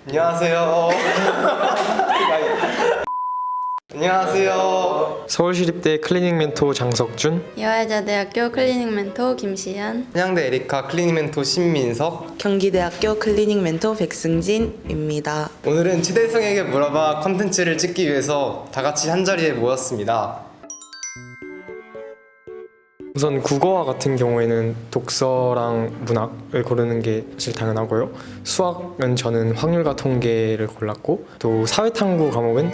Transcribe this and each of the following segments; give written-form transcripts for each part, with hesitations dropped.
안녕하세요. 안녕하세요. 서울시립대 클리닝 멘토 장석준, 이화여자대학교 클리닝 멘토 김시연. 한양대 에리카 클리닝 멘토 신민석. 경기대학교 클리닝 멘토 백승진입니다. 오늘은 최대성에게 물어봐 컨텐츠를 찍기 위해서 다 같이 한자리에 모였습니다. 우선 국어와 같은 경우에는 독서랑 문학을 고르는 게 사실 당연하고요. 수학은 저는 확률과 통계를 골랐고, 또 사회탐구 과목은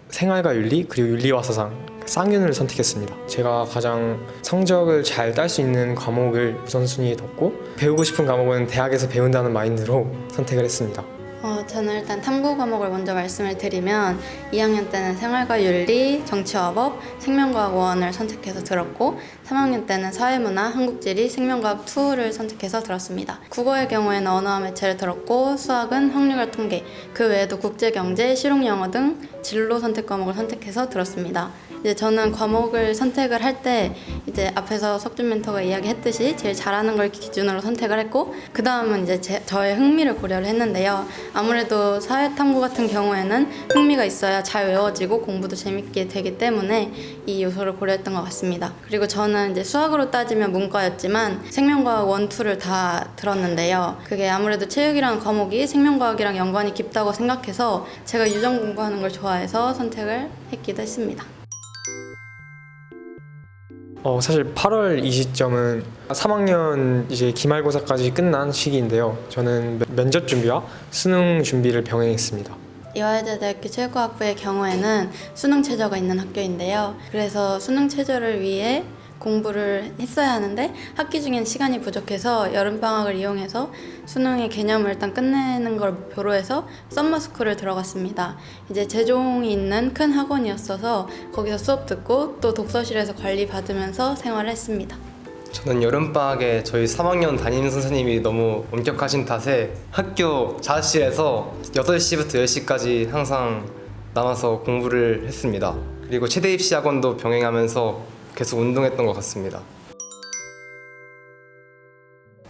생활과 윤리, 그리고 윤리와 사상, 쌍윤을 선택했습니다. 제가 가장 성적을 잘 딸 수 있는 과목을 우선순위에 뒀고, 배우고 싶은 과목은 대학에서 배운다는 마인드로 선택을 했습니다. 저는 일단 탐구 과목을 먼저 말씀을 드리면 2학년 때는 생활과 윤리, 정치와 법, 생명과학 1을 선택해서 들었고 3학년 때는 사회문화, 한국지리, 생명과학 2를 선택해서 들었습니다. 국어의 경우에는 언어와 매체를 들었고 수학은 확률과 통계, 그 외에도 국제경제, 실용영어 등 진로 선택 과목을 선택해서 들었습니다. 이제 저는 과목을 선택을 할 때 이제 앞에서 석준 멘토가 이야기했듯이 제일 잘하는 걸 기준으로 선택을 했고 그 다음은 이제 저의 흥미를 고려를 했는데요. 아무래도 사회탐구 같은 경우에는 흥미가 있어야 잘 외워지고 공부도 재밌게 되기 때문에 이 요소를 고려했던 것 같습니다. 그리고 저는 이제 수학으로 따지면 문과였지만 생명과학 1, 2를 다 들었는데요. 그게 아무래도 체육이라는 과목이 생명과학이랑 연관이 깊다고 생각해서 제가 유전 공부하는 걸 좋아해서 선택을 했기도 했습니다. 사실 8월 이 시점은 3학년 이제 기말고사까지 끝난 시기인데요. 저는 면접 준비와 수능 준비를 병행했습니다. 이화여자대학교 체육과학부의 경우에는 수능 최저가 있는 학교인데요. 그래서 수능 최저를 위해 공부를 했어야 하는데 학기 중엔 시간이 부족해서 여름방학을 이용해서 수능의 개념을 일단 끝내는 걸 목표로 해서 썸머스쿨을 들어갔습니다. 이제 제종이 있는 큰 학원이었어서 거기서 수업 듣고 또 독서실에서 관리 받으면서 생활을 했습니다. 저는 여름방학에 저희 3학년 담임 선생님이 너무 엄격하신 탓에 학교 자습실에서 8시부터 10시까지 항상 남아서 공부를 했습니다. 그리고 최대 입시 학원도 병행하면서 계속 운동했던 것 같습니다.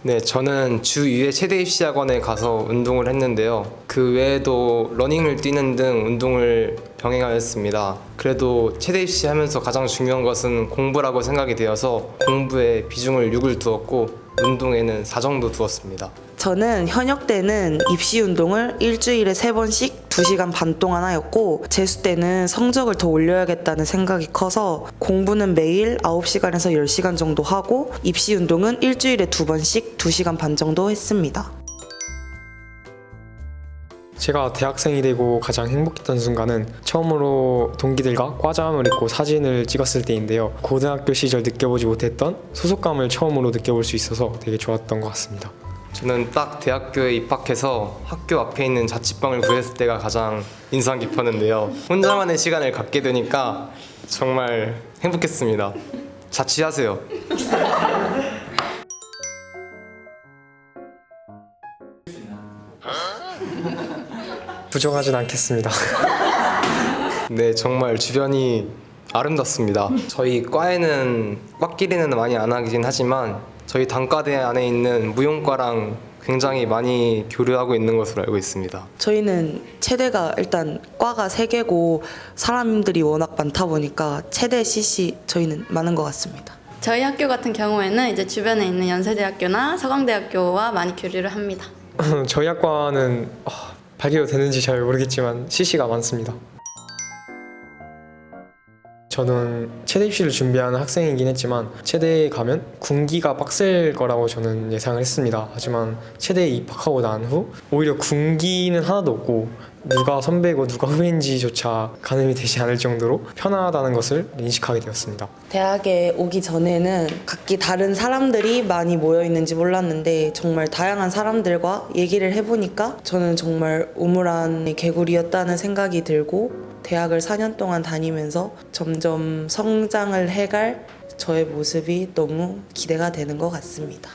네, 저는 주 2회 최대 입시 학원에 가서 운동을 했는데요. 그 외에도 러닝을 뛰는 등 운동을 병행하였습니다. 그래도 최대 입시 하면서 가장 중요한 것은 공부라고 생각이 되어서 공부에 비중을 6을 두었고 운동에는 4 정도 두었습니다. 저는 현역 때는 입시 운동을 일주일에 3번씩 2시간 반 동안 하였고 재수 때는 성적을 더 올려야겠다는 생각이 커서 공부는 매일 9시간에서 10시간 정도 하고 입시 운동은 일주일에 2번씩 2시간 반 정도 했습니다. 제가 대학생이 되고 가장 행복했던 순간은 처음으로 동기들과 과잠을 입고 사진을 찍었을 때인데요. 고등학교 시절 느껴보지 못했던 소속감을 처음으로 느껴볼 수 있어서 되게 좋았던 것 같습니다. 저는 딱 대학교에 입학해서 학교 앞에 있는 자취방을 구했을 때가 가장 인상 깊었는데요. 혼자만의 시간을 갖게 되니까 정말 행복했습니다. 자취하세요. 부정하진 않겠습니다. 네, 정말 주변이 아름답습니다. 저희 과에는 과끼리는 많이 안 하긴 하지만 저희 단과대 안에 있는 무용과랑 굉장히 많이 교류하고 있는 것으로 알고 있습니다. 저희는 체대가 일단 과가 3개고 사람들이 워낙 많다 보니까 체대 CC 저희는 많은 것 같습니다. 저희 학교 같은 경우에는 이제 주변에 있는 연세대학교나 서강대학교와 많이 교류를 합니다. 저희 학과는 발개도 되는지 잘 모르겠지만 CC가 많습니다. 저는 체대 입시를 준비하는 학생이긴 했지만 체대에 가면 군기가 빡셀 거라고 저는 예상을 했습니다. 하지만 체대에 입학하고 난 후 오히려 군기는 하나도 없고 누가 선배고 누가 후배인지조차 가늠이 되지 않을 정도로 편하다는 것을 인식하게 되었습니다. 대학에 오기 전에는 각기 다른 사람들이 많이 모여 있는지 몰랐는데 정말 다양한 사람들과 얘기를 해보니까 저는 정말 우물안 개구리였다는 생각이 들고 대학을 4년 동안 다니면서 점점 성장을 해갈 저의 모습이 너무 기대가 되는 것 같습니다.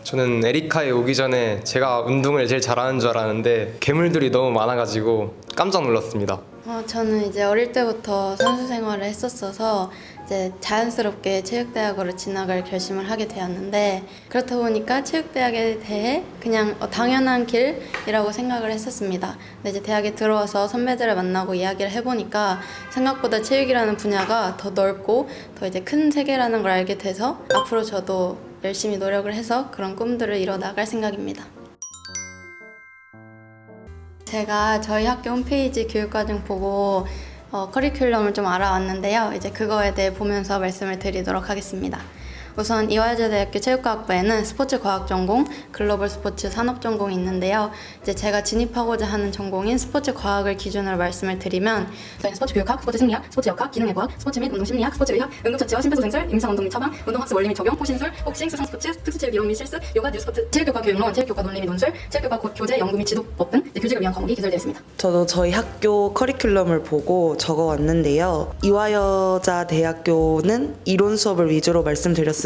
저는 에리카에 오기 전에 제가 운동을 제일 잘하는 줄 알았는데 괴물들이 너무 많아가지고 깜짝 놀랐습니다. 저는 이제 어릴 때부터 선수 생활을 했었어서 이제 자연스럽게 체육대학으로 진학을 결심을 하게 되었는데, 그렇다 보니까 체육대학에 대해 그냥 당연한 길이라고 생각을 했었습니다. 근데 이제 대학에 들어와서 선배들을 만나고 이야기를 해보니까 생각보다 체육이라는 분야가 더 넓고 더 이제 큰 세계라는 걸 알게 돼서 앞으로 저도 열심히 노력을 해서 그런 꿈들을 이뤄 나갈 생각입니다. 제가 저희 학교 홈페이지 교육과정 보고 커리큘럼을 좀 알아왔는데요. 이제 그거에 대해 보면서 말씀을 드리도록 하겠습니다. 우선 이화여자대학교 체육과학부에는 스포츠과학 전공, 글로벌 스포츠 산업 전공이 있는데요. 이제 제가 진입하고자 하는 전공인 스포츠과학을 기준으로 말씀을 드리면 저희는 스포츠 교육학, 스포츠 심리학, 스포츠 역학, 기능의 과학, 스포츠 및 운동 심리학, 스포츠 의학, 응급처치와 심폐소생술, 임상 운동 및 처방, 운동학습 원리 및 적용, 호신술, 복싱, 수상 스포츠, 특수체육 이용 및 실습, 요가, 뉴스포츠, 체육교과 교육론, 체육교과 논리 및 논술, 체육교과 교재, 연구 및 지도법 등 교직을 위한 과목이 기술되어 있습니다. 저도 저희 학교 커리큘럼을 보고 적어왔는데요. 이화여자대학교는 이론 수업을 위주로 말씀드렸으니까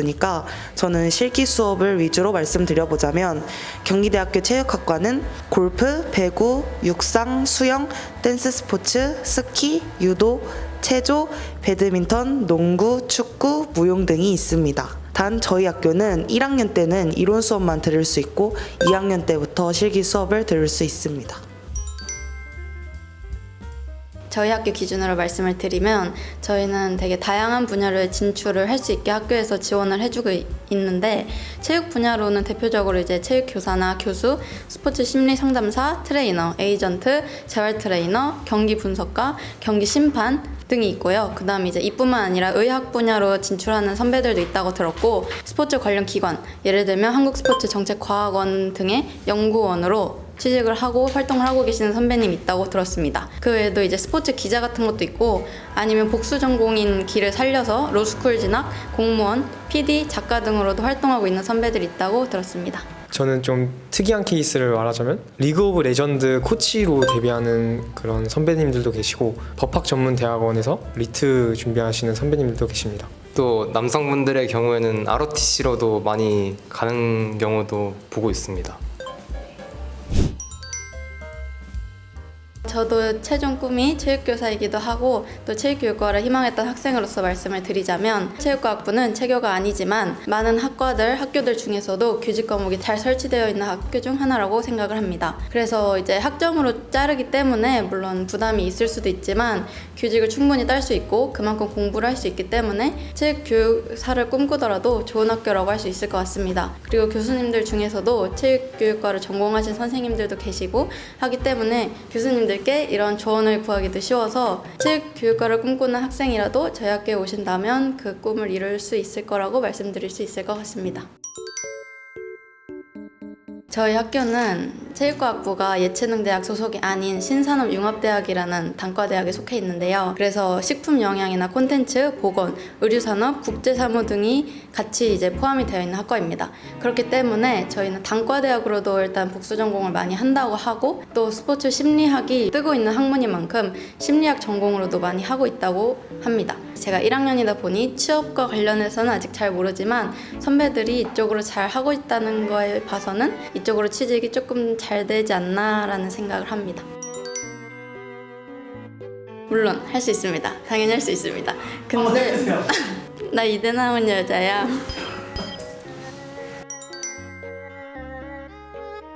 저는 실기 수업을 위주로 말씀드려보자면 경기대학교 체육학과는 골프, 배구, 육상, 수영, 댄스 스포츠, 스키, 유도, 체조, 배드민턴, 농구, 축구, 무용 등이 있습니다. 단 저희 학교는 1학년 때는 이론 수업만 들을 수 있고 2학년 때부터 실기 수업을 들을 수 있습니다. 저희 학교 기준으로 말씀을 드리면 저희는 되게 다양한 분야를 진출을 할 수 있게 학교에서 지원을 해주고 있는데, 체육 분야로는 대표적으로 이제 체육교사나 교수, 스포츠 심리 상담사, 트레이너, 에이전트, 재활 트레이너, 경기 분석가, 경기 심판 등이 있고요. 그 다음에 이제 이뿐만 아니라 의학 분야로 진출하는 선배들도 있다고 들었고, 스포츠 관련 기관, 예를 들면 한국스포츠정책과학원 등의 연구원으로 취직을 하고 활동을 하고 계시는 선배님 있다고 들었습니다. 그 외에도 이제 스포츠 기자 같은 것도 있고, 아니면 복수 전공인 길을 살려서 로스쿨 진학, 공무원, PD, 작가 등으로도 활동하고 있는 선배들이 있다고 들었습니다. 저는 좀 특이한 케이스를 말하자면 리그 오브 레전드 코치로 데뷔하는 그런 선배님들도 계시고, 법학 전문 대학원에서 리트 준비하시는 선배님들도 계십니다. 또 남성분들의 경우에는 ROTC로도 많이 가는 경우도 보고 있습니다. 저도 최종 꿈이 체육교사이기도 하고 또 체육교육과를 희망했던 학생으로서 말씀을 드리자면, 체육과학부는 체교가 아니지만 많은 학과들, 학교들 중에서도 교직 과목이 잘 설치되어 있는 학교 중 하나라고 생각을 합니다. 그래서 이제 학점으로 자르기 때문에 물론 부담이 있을 수도 있지만 교직을 충분히 딸 수 있고 그만큼 공부를 할 수 있기 때문에 체육교사를 꿈꾸더라도 좋은 학교라고 할 수 있을 것 같습니다. 그리고 교수님들 중에서도 체육교육과를 전공하신 선생님들도 계시고 하기 때문에 교수님들께 이런 조언을 구하기도 쉬워서 체육교육과를 꿈꾸는 학생이라도 저희 학교에 오신다면 그 꿈을 이룰 수 있을 거라고 말씀드릴 수 있을 것 같습니다. 저희 학교는 체육과학부가 예체능대학 소속이 아닌 신산업융합대학이라는 단과대학에 속해 있는데요. 그래서 식품영양이나 콘텐츠, 보건, 의류산업, 국제사무 등이 같이 이제 포함이 되어 있는 학과입니다. 그렇기 때문에 저희는 단과대학으로도 일단 복수전공을 많이 한다고 하고, 또 스포츠 심리학이 뜨고 있는 학문인 만큼 심리학 전공으로도 많이 하고 있다고 합니다. 제가 1학년이다 보니 취업과 관련해서는 아직 잘 모르지만 선배들이 이쪽으로 잘 하고 있다는 거에 봐서는 이쪽으로 취직이 조금 잘 되지 않나라는 생각을 합니다. 물론 할 수 있습니다. 당연히 할 수 있습니다. 근데 나 이대 나온 여자야.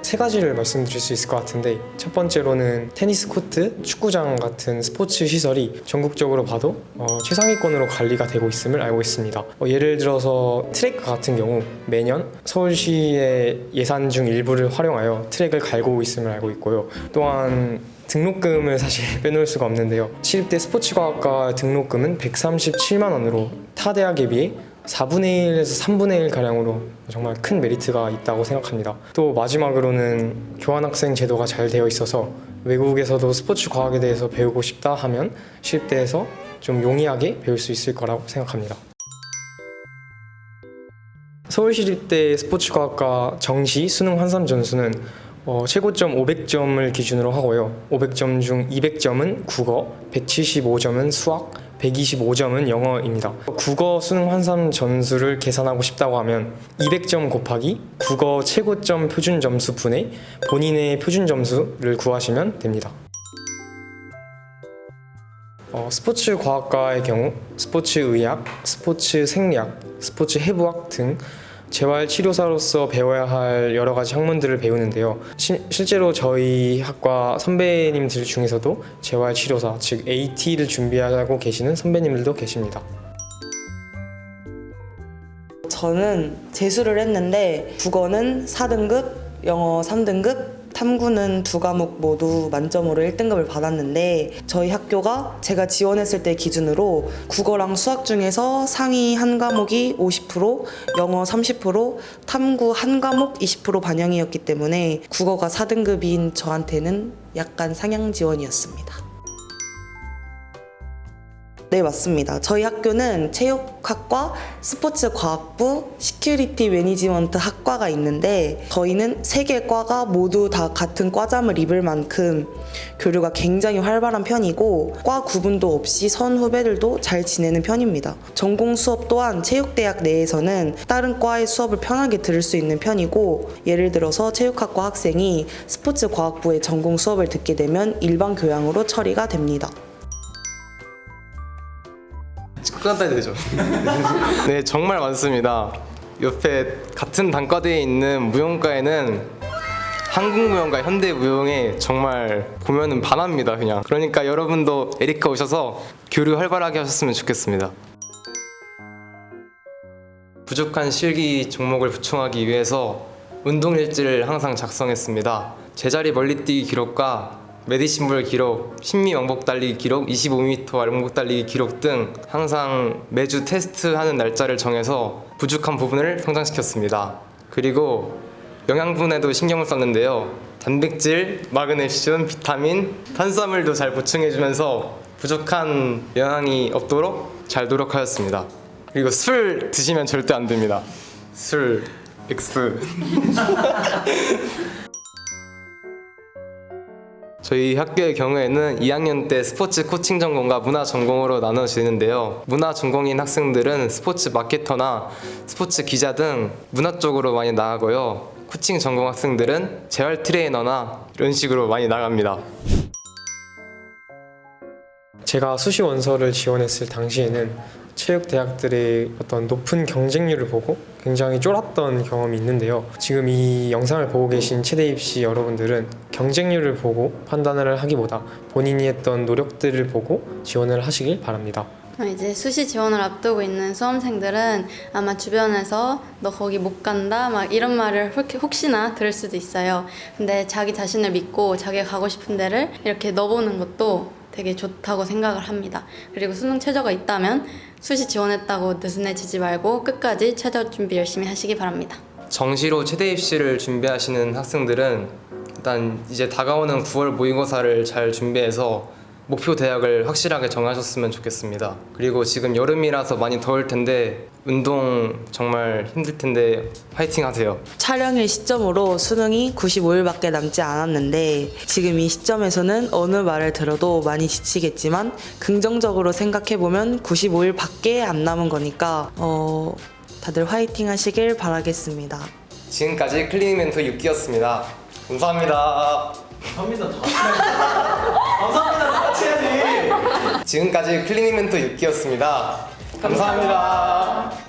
세 가지를 말씀드릴 수 있을 것 같은데, 첫 번째로는 테니스 코트, 축구장 같은 스포츠 시설이 전국적으로 봐도 최상위권으로 관리가 되고 있음을 알고 있습니다. 예를 들어서 트랙 같은 경우 매년 서울시의 예산 중 일부를 활용하여 트랙을 갈고 있음을 알고 있고요. 또한 등록금을 사실 빼놓을 수가 없는데요. 시립대 스포츠과학과 등록금은 137만 원으로 타 대학에 비해 4분의 1에서 3분의 1 가량으로 정말 큰 메리트가 있다고 생각합니다. 또 마지막으로는 교환학생 제도가 잘 되어 있어서 외국에서도 스포츠 과학에 대해서 배우고 싶다 하면 시립대에서 좀 용이하게 배울 수 있을 거라고 생각합니다. 서울시립대 스포츠과학과 정시 수능 환산 점수는 최고점 500점을 기준으로 하고요. 500점 중 200점은 국어, 175점은 수학, 125점은 영어입니다. 국어 수능 환산 점수를 계산하고 싶다고 하면 200점 곱하기 국어 최고점 표준 점수 분의 본인의 표준 점수를 구하시면 됩니다. 스포츠 과학과의 경우 스포츠 의학, 스포츠 생리학, 스포츠 해부학 등 재활치료사로서 배워야 할 여러 가지 학문들을 배우는데요. 실제로 저희 학과 선배님들 중에서도 재활치료사, 즉 AT를 준비하고 계시는 선배님들도 계십니다. 저는 재수를 했는데 국어는 4등급, 영어 3등급, 탐구는 2과목 모두 만점으로 1등급을 받았는데 저희 학교가 제가 지원했을 때 기준으로 국어랑 수학 중에서 상위 한 과목이 50%, 영어 30%, 탐구 한 과목 20% 반영이었기 때문에 국어가 4등급인 저한테는 약간 상향 지원이었습니다. 네, 맞습니다. 저희 학교는 체육학과, 스포츠과학부, 시큐리티 매니지먼트 학과가 있는데 저희는 3개 과가 모두 다 같은 과잠을 입을 만큼 교류가 굉장히 활발한 편이고 과 구분도 없이 선후배들도 잘 지내는 편입니다. 전공 수업 또한 체육대학 내에서는 다른 과의 수업을 편하게 들을 수 있는 편이고 예를 들어서 체육학과 학생이 스포츠과학부의 전공 수업을 듣게 되면 일반 교양으로 처리가 됩니다. 끝났다 되죠. 네, 정말 많습니다. 옆에 같은 단과대에 있는 무용과에는 한국무용과 현대무용에 정말 보면은 반합니다, 그냥. 그러니까 여러분도 에리카 오셔서 교류 활발하게 하셨으면 좋겠습니다. 부족한 실기 종목을 보충하기 위해서 운동 일지를 항상 작성했습니다. 제자리 멀리뛰기 기록과 메디신볼 기록, 10미 왕복 달리기 기록, 25m 왕복 달리기 기록 등 항상 매주 테스트하는 날짜를 정해서 부족한 부분을 성장시켰습니다. 그리고 영양분에도 신경을 썼는데요. 단백질, 마그네슘, 비타민, 탄수화물도 잘 보충해주면서 부족한 영양이 없도록 잘 노력하였습니다. 그리고 술 드시면 절대 안 됩니다. 술, X. 저희 학교의 경우에는 2학년 때 스포츠 코칭 전공과 문화 전공으로 나눠지는데요. 문화 전공인 학생들은 스포츠 마케터나 스포츠 기자 등 문화 쪽으로 많이 나가고요. 코칭 전공 학생들은 재활 트레이너나 이런 식으로 많이 나갑니다. 제가 수시 원서를 지원했을 당시에는 체육대학들의 어떤 높은 경쟁률을 보고 굉장히 쫄았던 경험이 있는데요. 지금 이 영상을 보고 계신 체대 입시 여러분들은 경쟁률을 보고 판단을 하기보다 본인이 했던 노력들을 보고 지원을 하시길 바랍니다. 이제 수시 지원을 앞두고 있는 수험생들은 아마 주변에서 너 거기 못 간다 막 이런 말을 혹시나 들을 수도 있어요. 근데 자기 자신을 믿고 자기가 가고 싶은 데를 이렇게 넣어보는 것도 되게 좋다고 생각을 합니다. 그리고 수능 최저가 있다면 수시 지원했다고 느슨해지지 말고 끝까지 최저 준비 열심히 하시기 바랍니다. 정시로 체대 입시를 준비하시는 학생들은 일단 이제 다가오는 9월 모의고사를 잘 준비해서 목표 대학을 확실하게 정하셨으면 좋겠습니다. 그리고 지금 여름이라서 많이 더울 텐데 운동 정말 힘들 텐데 화이팅 하세요. 촬영일 시점으로 수능이 95일밖에 남지 않았는데 지금 이 시점에서는 어느 말을 들어도 많이 지치겠지만 긍정적으로 생각해보면 95일밖에 안 남은 거니까 다들 화이팅 하시길 바라겠습니다. 지금까지 클리닝 멘토 6기였습니다. 감사합니다. 지금까지 클리닝 멘토 6기였습니다. 감사합니다.